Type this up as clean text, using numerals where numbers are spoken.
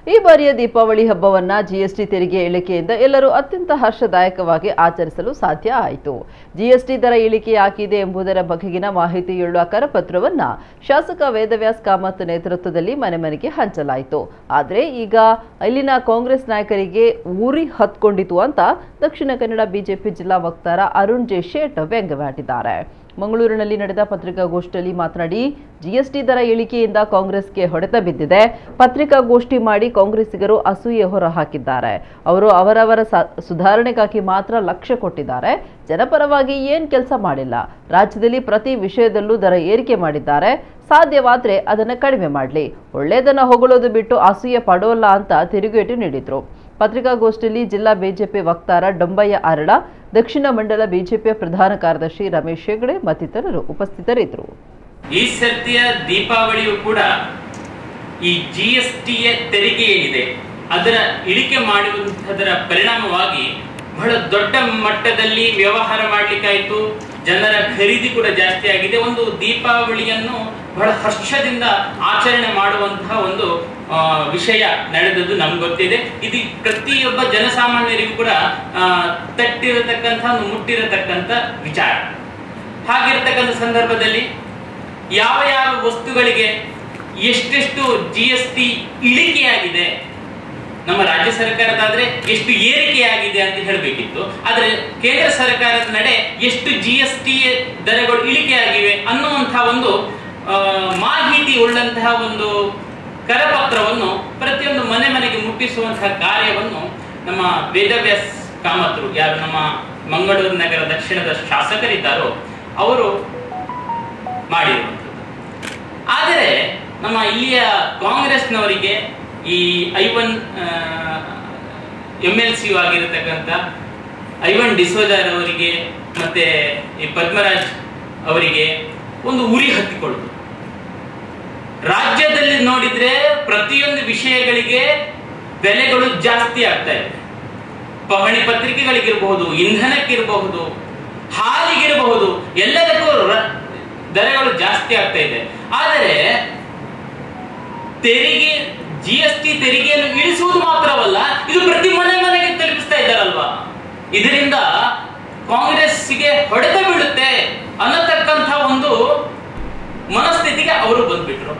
ಈ ಬಾರಿಯ ದೀಪಾವಳಿ ಹಬ್ಬವನ್ನ ಜಿಎಸ್ಟಿ ತೆರಿಗೆ ಇಳಿಕೆಯಿಂದ ಎಲ್ಲರೂ ಅತ್ಯಂತ ಹರ್ಷದಾಯಕವಾಗಿ ಆಚರಿಸಲು ಸಾಧ್ಯ ಆಯಿತು. ಜಿಎಸ್ಟಿ ದರ ಇಳಿಕೆಯಾಗಿದೆ ಎಂಬುದರ ಬಗೆಗಿನ ಮಾಹಿತಿಯುಳ್ಳ ಕರಪತ್ರವನ್ನ ಶಾಸಕ ವೇದವ್ಯಾಸ್ ಕಾಮತ್ ನೇತೃತ್ವದಲ್ಲಿ ಮನೆ ಮನೆಗೆ ಹಂಚಲಾಯಿತು. ಆದರೆ ಈಗ ಇಲ್ಲಿನ ಕಾಂಗ್ರೆಸ್ ನಾಯಕರಿಗೆ ಉರಿ ಹತ್ಕೊಂಡಿತು ಅಂತ ದಕ್ಷಿಣ ಕನ್ನಡ ಬಿಜೆಪಿ ಜಿಲ್ಲಾ ವಕ್ತಾರ ಅರುಣ್ ಜೆ ಶೇಟ್ ವ್ಯಂಗ್ಯವಾಡಿದ್ದಾರೆ. ಮಂಗಳೂರಿನಲ್ಲಿ ನಡೆದ ಪತ್ರಿಕಾಗೋಷ್ಠಿಯಲ್ಲಿ ಮಾತನಾಡಿ, ಜಿಎಸ್ಟಿ ದರ ಇಳಿಕೆಯಿಂದ ಕಾಂಗ್ರೆಸ್ಗೆ ಹೊಡೆತ ಬಿದ್ದಿದೆ. ಪತ್ರಿಕಾಗೋಷ್ಠಿ ಮಾಡಿ ಕಾಂಗ್ರೆಸ್ಸಿಗರು ಅಸೂಯೆ ಹೊರಹಾಕಿದ್ದಾರೆ. ಅವರು ಅವರವರ ಸುಧಾರಣೆಗಾಗಿ ಮಾತ್ರ ಲಕ್ಷ್ಯ ಕೊಟ್ಟಿದ್ದಾರೆ. ಜನಪರವಾಗಿ ಏನ್ ಕೆಲಸ ಮಾಡಿಲ್ಲ. ರಾಜ್ಯದಲ್ಲಿ ಪ್ರತಿ ವಿಷಯದಲ್ಲೂ ದರ ಏರಿಕೆ ಮಾಡಿದ್ದಾರೆ. ಸಾಧ್ಯವಾದ್ರೆ ಅದನ್ನು ಕಡಿಮೆ ಮಾಡಲಿ. ಒಳ್ಳೆಯದನ್ನ ಹೊಗಳೋದು ಬಿಟ್ಟು ಅಸೂಯೆ ಪಡೋಲ್ಲ ಅಂತ ತಿರುಗೇಟು ನೀಡಿದ್ರು. ಪತ್ರಿಕಾಗೋಷ್ಠಿಯಲ್ಲಿ ಜಿಲ್ಲಾ ಬಿಜೆಪಿ ವಕ್ತಾರ ಡೊಂಬಯ್ಯ ಅರಳ, ದಕ್ಷಿಣ ಮಂಡಲ ಬಿಜೆಪಿಯ ಪ್ರಧಾನ ಕಾರ್ಯದರ್ಶಿ ರಮೇಶ್ ಹೆಗಡೆ ಮತ್ತಿತರರು ಉಪಸ್ಥಿತರಿದ್ದರು. ಈ ಸರ್ತಿಯ ದೀಪಾವಳಿಯು ಕೂಡ ಈ ಜಿಎಸ್ಟಿಯ ತೆರಿಗೆ ಏನಿದೆ ಅದರ ಇಳಿಕೆ ಮಾಡುವಂತದರ ಪರಿಣಾಮವಾಗಿ ಬಹಳ ದೊಡ್ಡ ಮಟ್ಟದಲ್ಲಿ ವ್ಯವಹಾರ ಮಾಡಲಿಕ್ಕಾಯ್ತು. ಜನರ ಖರೀದಿ ಕೂಡ ಜಾಸ್ತಿ ಆಗಿದೆ. ಒಂದು ದೀಪಾವಳಿಯನ್ನು ಬಹಳ ಹರ್ಷದಿಂದ ಆಚರಣೆ ಮಾಡುವಂತಹ ಒಂದು ವಿಷಯ ನಡೆದದ್ದು ನಮ್ಗೆ ಗೊತ್ತಿದೆ. ಇದು ಪ್ರತಿಯೊಬ್ಬ ಜನಸಾಮಾನ್ಯರಿಗೂ ಕೂಡ ತಟ್ಟಿರತಕ್ಕಂಥ ಮುಟ್ಟಿರತಕ್ಕಂಥ ವಿಚಾರ. ಹಾಗಿರತಕ್ಕಂಥ ಸಂದರ್ಭದಲ್ಲಿ ಯಾವ ಯಾವ ವಸ್ತುಗಳಿಗೆ ಎಷ್ಟೆಷ್ಟು ಜಿಎಸ್ಟಿ ಇಳಿಕೆಯಾಗಿದೆ, ನಮ್ಮ ರಾಜ್ಯ ಸರ್ಕಾರದಾದ್ರೆ ಎಷ್ಟು ಏರಿಕೆಯಾಗಿದೆ ಅಂತ ಹೇಳಬೇಕಿತ್ತು. ಆದ್ರೆ ಕೇಂದ್ರ ಸರ್ಕಾರದ ನಡೆ ಎಷ್ಟು ಜಿಎಸ್ಟಿ ದರಗಳು ಇಳಿಕೆಯಾಗಿವೆ ಅನ್ನುವಂತಹ ಒಂದು ಮಾಹಿತಿ ಉಳ್ಳಂತಹ ಒಂದು ಕರಪತ್ರವನ್ನು ಪ್ರತಿಯೊಂದು ಮನೆ ಮನೆಗೆ ಮುಟ್ಟಿಸುವಂತಹ ಕಾರ್ಯವನ್ನು ನಮ್ಮ ವೇದವ್ಯಾಸ್ ಕಾಮತ್ರು, ಯಾರು ನಮ್ಮ ಮಂಗಳೂರು ನಗರ ದಕ್ಷಿಣದ ಶಾಸಕರಿದ್ದಾರೋ ಅವರು ಮಾಡಿರುವಂಥದ್ದು. ಆದರೆ ನಮ್ಮ ಇಲ್ಲಿಯ ಕಾಂಗ್ರೆಸ್ನವರಿಗೆ ಈ ಐವನ್ MLC ಆಗಿರತಕ್ಕಂಥ ಐವನ್ ಡಿಸೋಜರ್ ಅವರಿಗೆ ಮತ್ತೆ ಈ ಪದ್ಮರಾಜ್ ಅವರಿಗೆ ಒಂದು ಉರಿ ಹತ್ತಿಕೊಳ್ಳುವುದು. ರಾಜ್ಯದಲ್ಲಿ ನೋಡಿದ್ರೆ ಪ್ರತಿಯೊಂದು ವಿಷಯಗಳಿಗೆ ಬೆಲೆಗಳು ಜಾಸ್ತಿ ಆಗ್ತಾ ಇದೆ. ಪಹಣಿ ಪತ್ರಿಕೆಗಳಿಗಿರಬಹುದು, ಇಂಧನಕ್ಕಿರಬಹುದು, ಹಾಲಿಗಿರಬಹುದು, ಎಲ್ಲದಕ್ಕೂ ದರಗಳು ಜಾಸ್ತಿ ಆಗ್ತಾ ಇದೆ. ಆದರೆ ತೆರಿಗೆ ಜಿಎಸ್ಟಿ ತೆರಿಗೆಯನ್ನು ಇಳಿಸುವುದು ಮಾತ್ರವಲ್ಲ, ಇದು ಪ್ರತಿ ಮನೆ ಮನೆಗೆ ತಲುಪಿಸ್ತಾ ಇದ್ದಾರಲ್ವಾ. ಇದರಿಂದ ಕಾಂಗ್ರೆಸ್ಗೆ ಹೊಡೆತ ಬೀಳುತ್ತೆ ಅನ್ನತಕ್ಕಂಥ ಒಂದು ಮನಸ್ಥಿತಿಗೆ ಅವರು ಬಂದ್ಬಿಟ್ರು.